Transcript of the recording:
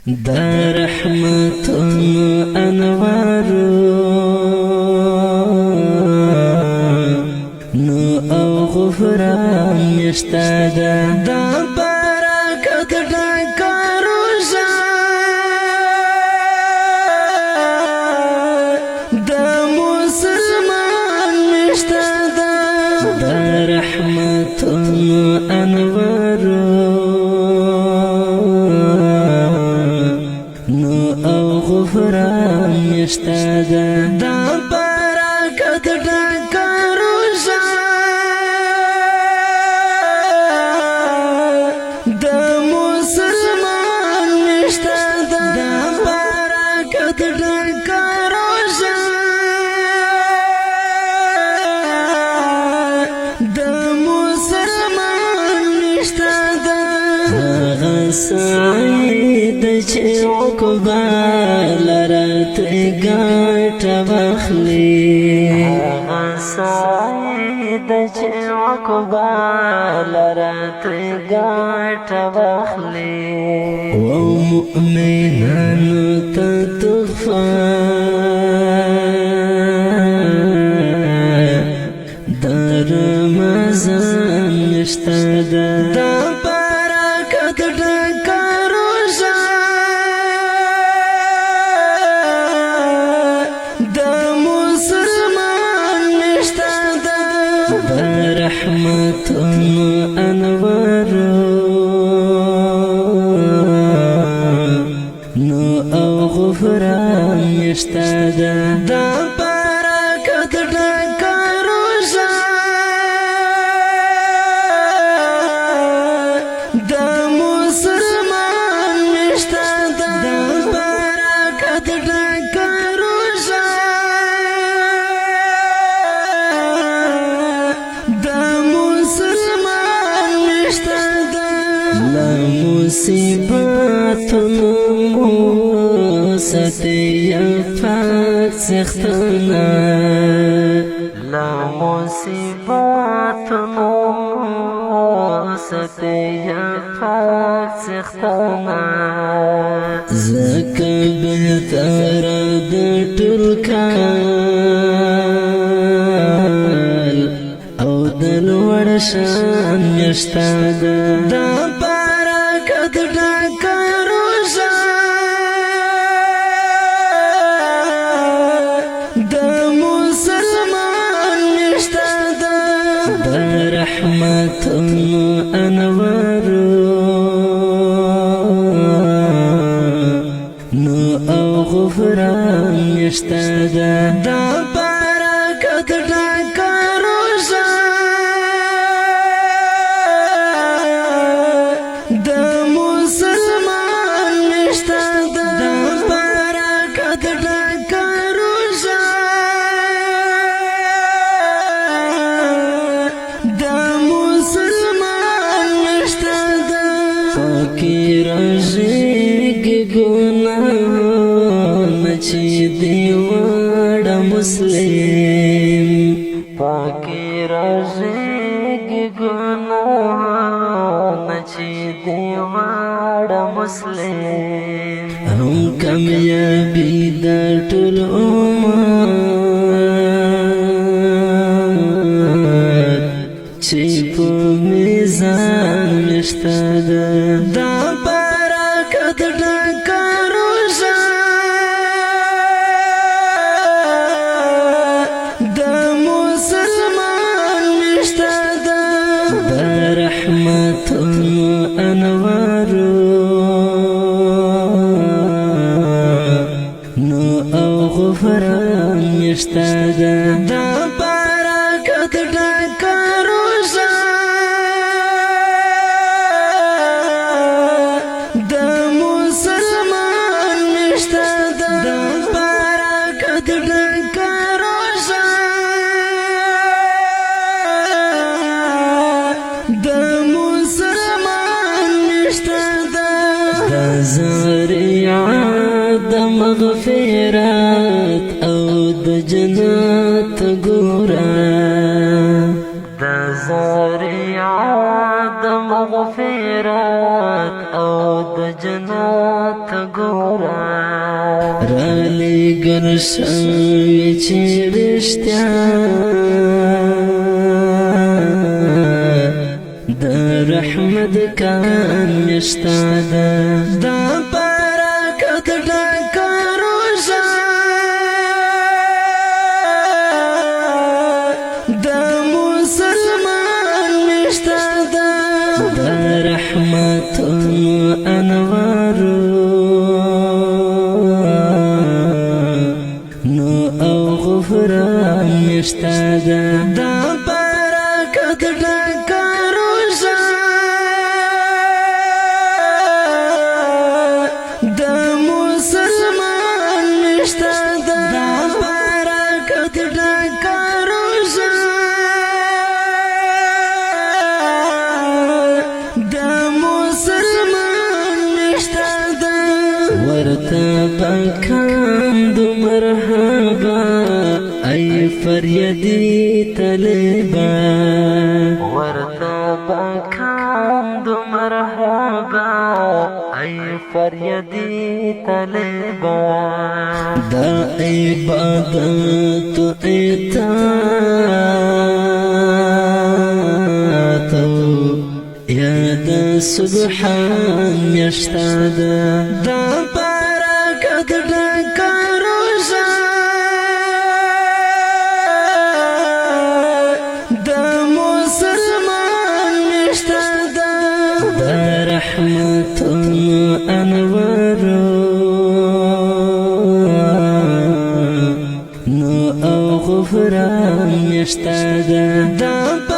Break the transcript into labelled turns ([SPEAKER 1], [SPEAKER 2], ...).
[SPEAKER 1] دا رحمتونو انوارو نو او غفران نشتا دا برکت ډکه روژه د مسلمان نشتا دا رحمتونو انوارو غفران نشتا دا برکت ډکه روژه د مسلمان نشتا دا برکت ډکه روژه د مسلمان نشتا هغه سعید چې عقبه لرت ګټه واخلي هغه سعید چې عقبه لرت ګټه واخلي ومؤمنانو ته تحفه د رمضان نشته دا برکت ډکه روژه د مسلمان نشته دا رحمتونو انوارو نو او غفران نشته دا برکت ډکه روژه د مسلمان نشته دا برکت ډکه روژه د مسلمان نشته له مصیبتونو ساتي پاک څښتنه له مصیبتونو ساتي پاک څښتنه ځکه بهتره د ټول کال او د لوړ شان نشته دا برکت ډکه روژه د مسلمان نشته دا رحمتونو انوارو نو او غفران نشته دا برکت ډکه روژه د مسلمان نشته دا برکت ډکه روژه د مسلمان نشته فقیر ژیږي ګناهونه چې دی وړه مسلم فقیر ژیږي ګناهونه چې دی وړه مسلم هم کامیابي د ټول امت چې په میزان نشته دا برکت ډکه روژه د مسلمان نشته دا رحمتونو انوارو نو او غفران نشته دا برکت ډکه روژه د مسلمان نشته دا برکت ډکه روژه د مسلمان نشته دا ذریعه د مغفرت او د جنت ګوره د ذریعه د مغفرت او د جنت تگورا رالی گرشوی چی رشتیا دا رحمت کان نشتا دا برکت ڈکا روشا دا مسلمان نشتا دا رحمت انوارو نو او غفران نشتا دا برکت ڈکا ورتبكان دو مرحبا أي فريدي تلبا ورتبكان دو مرحبا أي فريدي تلبا دا عبادت عطاتو يا دا سبحان يشتاد دا رحمت انوارو نو او غفران نشتا دا